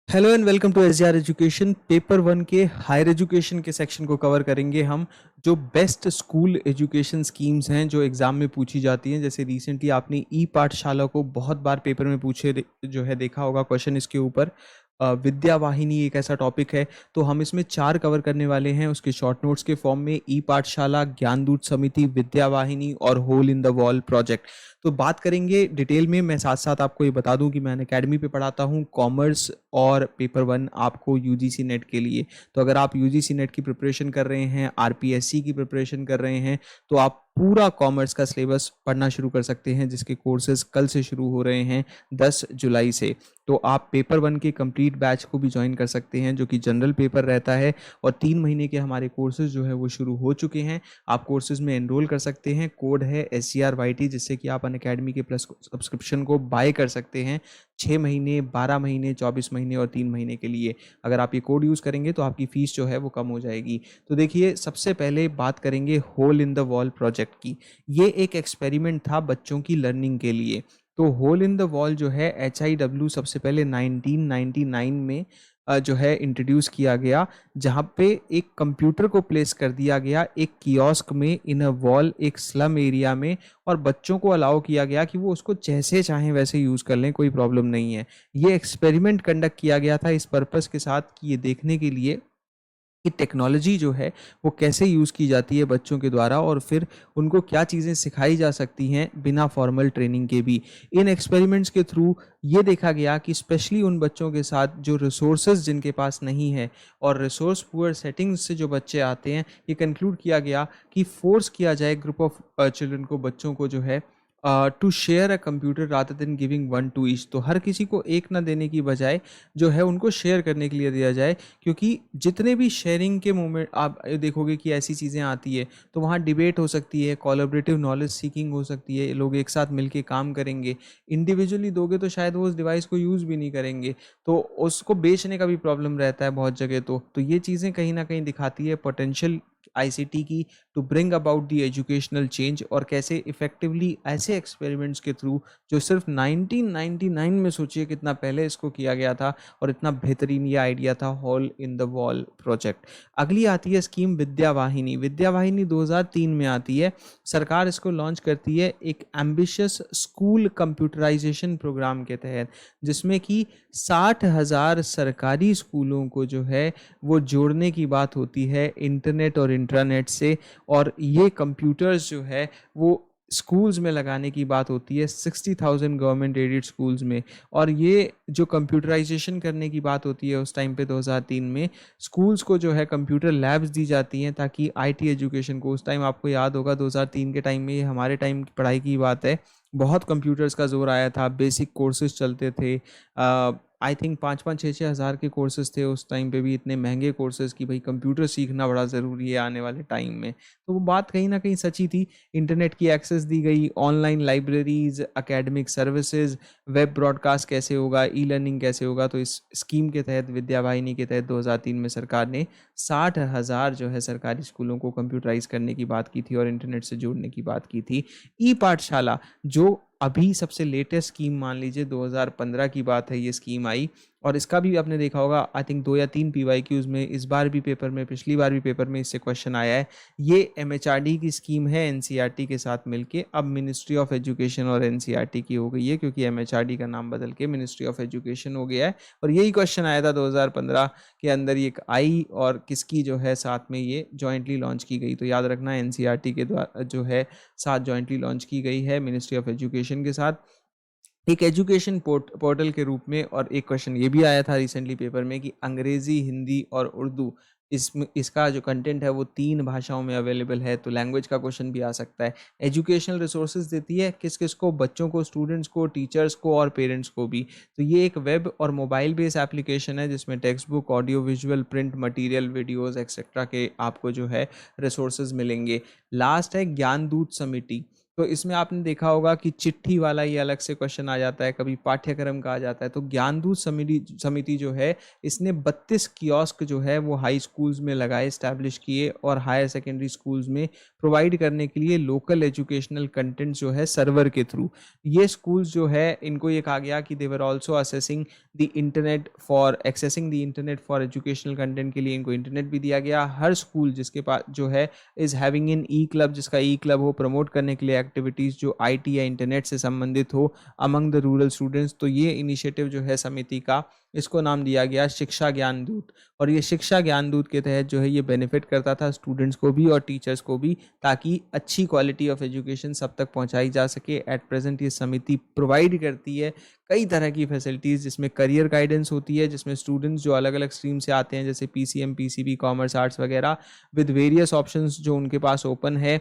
Hello and welcome to SGR education. Paper one के higher education के section को cover करेंगे हम। जो बेस्ट स्कूल एजुकेशन स्कीम्स हैं जो एग्जाम में पूछी जाती हैं, जैसे रिसेंटली आपने ई पाठशाला को बहुत बार पेपर में पूछे जो है देखा होगा क्वेश्चन इसके ऊपर। विद्या वाहिनी एक ऐसा टॉपिक है, तो हम इसमें 4 कवर करने वाले हैं उसके शॉर्ट नोट्स के फॉर्म में। ई पाठशाला, ज्ञानदूत समिति, विद्या वाहिनी और hole in the wall project. तो बात करेंगे डिटेल में। मैं साथ साथ आपको ये बता दूं कि मैं अकेडमी पे पढ़ाता हूं कॉमर्स और पेपर वन आपको यूजीसी नेट के लिए। तो अगर आप यूजीसी नेट की प्रिपरेशन कर रहे हैं, आरपीएससी की प्रिपरेशन कर रहे हैं, तो आप पूरा कॉमर्स का सिलेबस पढ़ना शुरू कर सकते हैं, जिसके कोर्सेज कल से शुरू हो रहे हैं 10 जुलाई से। तो आप पेपर वन के कंप्लीट बैच को भी ज्वाइन कर सकते हैं, जो कि जनरल पेपर रहता है। और 3 महीने के हमारे कोर्सेज जो है वो शुरू हो चुके हैं। आप कोर्सेज में एनरोल कर सकते हैं। कोड है SCRYT, जिससे कि आप अनअकैडमी के प्लस सब्सक्रिप्शन को बाय कर सकते हैं 6 महीने, 12 महीने, 24 महीने और 3 महीने के लिए। अगर आप ये कोड यूज़ करेंगे तो आपकी फ़ीस जो है वो कम हो जाएगी। तो देखिए, सबसे पहले बात करेंगे hole in the wall project की। ये एक एक्सपेरिमेंट था बच्चों की लर्निंग के लिए। तो होल इन द वॉल जो है HIW सबसे पहले 1999 में जो है इंट्रोड्यूस किया गया, जहाँ पे एक कंप्यूटर को प्लेस कर दिया गया एक कियोस्क में इन अ वॉल, एक स्लम एरिया में। और बच्चों को अलाउ किया गया कि वो उसको जैसे चाहें वैसे यूज़ कर लें, कोई प्रॉब्लम नहीं है। ये एक्सपेरिमेंट कंडक्ट किया गया था इस पर्पस के साथ कि ये देखने के लिए कि टेक्नोलॉजी जो है वो कैसे यूज़ की जाती है बच्चों के द्वारा, और फिर उनको क्या चीज़ें सिखाई जा सकती हैं बिना फॉर्मल ट्रेनिंग के भी। इन एक्सपेरिमेंट्स के थ्रू ये देखा गया कि स्पेशली उन बच्चों के साथ जो रिसोर्सेज जिनके पास नहीं है और रिसोर्स पुअर सेटिंग्स से जो बच्चे आते हैं, ये कंक्लूड किया गया कि फोर्स किया जाए ग्रुप ऑफ चिल्ड्रन को, बच्चों को जो है to share a computer rather than giving one to each. तो हर किसी को एक ना देने की बजाय जो है उनको शेयर करने के लिए दिया जाए, क्योंकि जितने भी शेयरिंग के मोमेंट आप देखोगे कि ऐसी चीज़ें आती है, तो वहाँ डिबेट हो सकती है, कोलैबोरेटिव नॉलेज सीकिंग हो सकती है, लोग एक साथ मिलके काम करेंगे। इंडिविजुअली दोगे तो शायद वो उस डिवाइस को यूज़ भी नहीं करेंगे, तो उसको बेचने का भी प्रॉब्लम रहता है बहुत जगह। तो ये चीज़ें कहीं ना कहीं दिखाती है पोटेंशियल आईसीटी की to bring about the educational change, और कैसे इफेक्टिवली ऐसे एक्सपेरिमेंट्स के थ्रू, जो सिर्फ 1999 में, सोचिए कितना पहले इसको किया गया था, और इतना बेहतरीन ये आइडिया था hall in the wall project. अगली आती है स्कीम विद्या वाहिनी। विद्या वाहिनी 2003 में आती है। सरकार इसको लॉन्च करती है एक एम्बिशियस स्कूल कंप्यूटराइजेशन प्रोग्राम के तहत, जिसमें कि 60,000 सरकारी स्कूलों को जो है वो जोड़ने की बात होती है इंटरनेट और इंट्रानेट से। और ये कंप्यूटर्स जो है वो स्कूल्स में लगाने की बात होती है 60,000 गवर्नमेंट एडेड स्कूल्स में। और ये जो कंप्यूटराइजेशन करने की बात होती है उस टाइम पे 2003 में, स्कूल्स को जो है कंप्यूटर लैब्स दी जाती हैं, ताकि आईटी एजुकेशन को, उस टाइम आपको याद होगा 2003 के टाइम में, ये हमारे टाइम की पढ़ाई की बात है, बहुत कंप्यूटर्स का जोर आया था, बेसिक कोर्सेज चलते थे। आई थिंक 5-5, 6-6 हज़ार के कोर्सेज थे उस टाइम पे भी, इतने महंगे कोर्सेज कि भाई कंप्यूटर सीखना बड़ा ज़रूरी है आने वाले टाइम में। तो वो बात कहीं ना कहीं सच्ची थी। इंटरनेट की एक्सेस दी गई, online libraries, academic services, web broadcast कैसे होगा, ई लर्निंग कैसे होगा। तो इस स्कीम के तहत, विद्या वाहिनी के तहत 2003 में सरकार ने 60,000 जो है सरकारी स्कूलों को कंप्यूटराइज करने की बात की थी और इंटरनेट से जोड़ने की बात की थी। ई पाठशाला, जो अभी सबसे लेटेस्ट स्कीम, मान लीजिए 2015 की बात है ये स्कीम आई, और इसका भी आपने देखा होगा आई थिंक 2 या 3 PYQs में, इस बार भी पेपर में, पिछली बार भी पेपर में इससे क्वेश्चन आया है। ये MHRD की स्कीम है, NCERT के साथ मिलके। अब मिनिस्ट्री ऑफ एजुकेशन और NCERT की हो गई है, क्योंकि MHRD का नाम बदल के मिनिस्ट्री ऑफ एजुकेशन हो गया है। और यही क्वेश्चन आया था 2015 के अंदर ये आई, और किसकी जो है साथ में ये जॉइंटली लॉन्च की गई। तो याद रखना, NCERT के द्वारा जो है साथ जॉइंटली लॉन्च की गई है मिनिस्ट्री ऑफ एजुकेशन के साथ, एक एजुकेशन पोर्टल के रूप में। और एक क्वेश्चन ये भी आया था रिसेंटली पेपर में कि अंग्रेजी, हिंदी और उर्दू, इसका जो कंटेंट है वो 3 भाषाओं में अवेलेबल है। तो लैंग्वेज का क्वेश्चन भी आ सकता है। एजुकेशनल रिसोर्सेज देती है किस किस को, बच्चों को, स्टूडेंट्स को, टीचर्स को और पेरेंट्स को भी। तो ये एक वेब और मोबाइल बेस एप्लीकेशन है, जिसमें text book, audio visual, print material, videos etcetera के आपको जो है रिसोर्सेज मिलेंगे। लास्ट है ज्ञानदूत समिति। तो इसमें आपने देखा होगा कि चिट्ठी वाला ही अलग से क्वेश्चन आ जाता है, कभी पाठ्यक्रम का आ जाता है। तो ज्ञानदूत समिति समिति जो है, इसने 32 कियोस्क जो है वो हाई स्कूल्स में लगाए, इस्टेब्लिश किए और हायर सेकेंडरी स्कूल्स में प्रोवाइड करने के लिए लोकल एजुकेशनल कंटेंट जो है सर्वर के थ्रू। ये स्कूल्स जो है, इनको ये कहा गया कि they were also assessing the internet for accessing the internet for educational content के लिए इनको इंटरनेट भी दिया गया। हर स्कूल जिसके पास जो है is having in E club, जिसका ई क्लब हो, प्रमोट करने के लिए एक्टिविटीज़ जो आईटी या इंटरनेट से संबंधित हो अमंग द रूरल स्टूडेंट्स। तो ये इनिशिएटिव जो है समिति का, इसको नाम दिया गया शिक्षा ज्ञान दूत। और ये शिक्षा ज्ञान दूत के तहत जो है ये बेनिफिट करता था स्टूडेंट्स को भी और टीचर्स को भी, ताकि अच्छी क्वालिटी ऑफ एजुकेशन सब तक पहुंचाई जा सके। एट प्रेजेंट ये समिति प्रोवाइड करती है कई तरह की फैसिलिटीज़, जिसमें करियर गाइडेंस होती है, जिसमें स्टूडेंट्स जो अलग अलग स्ट्रीम से आते हैं जैसे पीसीएम, पीसीबी, कॉमर्स, आर्ट्स वगैरह, विद वेरियस ऑप्शंस जो उनके पास ओपन है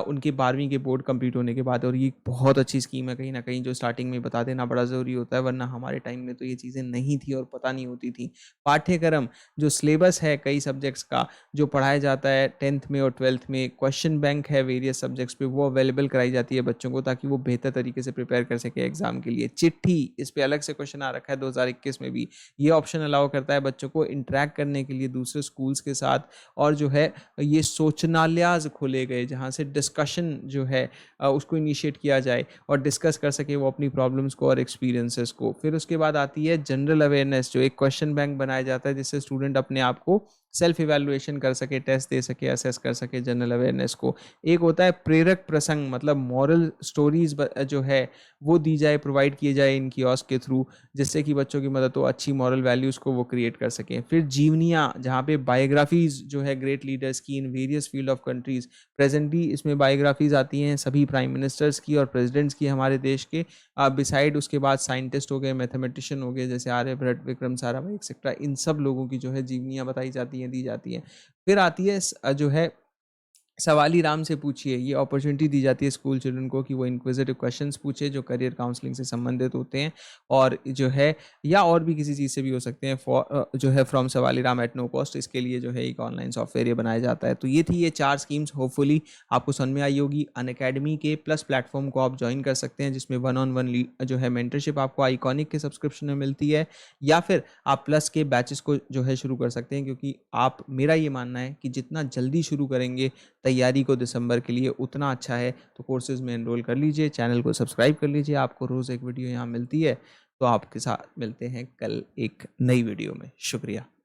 उनके 12वीं के बोर्ड कंप्लीट होने के बाद। और ये बहुत अच्छी स्कीम है, कहीं ना कहीं जो स्टार्टिंग में बता देना बड़ा ज़रूरी होता है, वरना हमारे टाइम में तो ये चीज़ें नहीं थी और पता नहीं होती थी। पाठ्यक्रम जो सिलेबस है कई सब्जेक्ट्स का जो पढ़ाया जाता है 10th में और 12th में, क्वेश्चन बैंक है वेरियस सब्जेक्ट्स पे, वो अवेलेबल कराई जाती है बच्चों को, ताकि वो बेहतर तरीके से प्रिपेयर कर सके एग्जाम के लिए। चिट्ठी, इस पे अलग से क्वेश्चन आ रखा है 2021 में भी। ये ऑप्शन अलाउ करता है बच्चों को इंटरेक्ट करने के लिए दूसरे स्कूल्स के साथ। और जो है ये सोचनालयाज खोले गए जहाँ से डिस्कशन जो है उसको इनिशिएट किया जाए और डिस्कस कर सके वो अपनी प्रॉब्लम्स को और एक्सपीरियंसेस को। फिर उसके बाद आती है जनरल अवेयरनेस, जो एक क्वेश्चन बैंक बनाया जाता है जिससे स्टूडेंट अपने आप को सेल्फ इवैल्यूएशन कर सके, टेस्ट दे सके, असेस कर सके जनरल अवेयरनेस को। एक होता है प्रेरक प्रसंग, मतलब मॉरल स्टोरीज जो है वो दी जाए, प्रोवाइड किए जाए इन कियोस्क के थ्रू, जिससे कि बच्चों की मदद हो अच्छी मॉरल वैल्यूज़ को वो क्रिएट कर सकें। फिर जीवनियाँ, जहाँ पे बायोग्राफीज़ जो है ग्रेट लीडर्स की in various field of countries, presently इसमें बायोग्राफीज़ आती हैं सभी प्राइम मिनिस्टर्स की और प्रेसिडेंट्स की हमारे देश के। बिसाइड उसके बाद साइंटिस्ट हो गए, मैथमेटिशियन हो गए जैसे आर्यभट्ट, विक्रम साराभाई एक्सेट्रा, इन सब लोगों की जो है जीवनियाँ बताई जाती हैं, दी जाती हैं। फिर आती है जो है सवाली राम से पूछिए। ये अपॉर्चुनिटी दी जाती है स्कूल चिल्ड्रन को कि वो इंक्विजिटिव क्वेश्चंस पूछे जो करियर काउंसलिंग से संबंधित होते हैं, और जो है या और भी किसी चीज़ से भी हो सकते हैं, फॉर जो है फ्रॉम सवाली राम एट नो कॉस्ट। इसके लिए जो है एक ऑनलाइन सॉफ्टवेयर ये बनाया जाता है। तो ये थी ये 4 स्कीम्स, होपफुली आपको समझ में आई होगी। अनअकैडमी के प्लस प्लेटफॉर्म को आप ज्वाइन कर सकते हैं, जिसमें 1-on-1 जो है मेंटरशिप आपको आइकॉनिक के सब्सक्रिप्शन में मिलती है, या फिर आप प्लस के बैचेस को जो है शुरू कर सकते हैं, क्योंकि आप, मेरा ये मानना है कि जितना जल्दी शुरू करेंगे तैयारी को दिसंबर के लिए उतना अच्छा है। तो कोर्सेज में एनरोल कर लीजिए, चैनल को सब्सक्राइब कर लीजिए, आपको रोज़ एक वीडियो यहाँ मिलती है। तो आपके साथ मिलते हैं कल एक नई वीडियो में। शुक्रिया।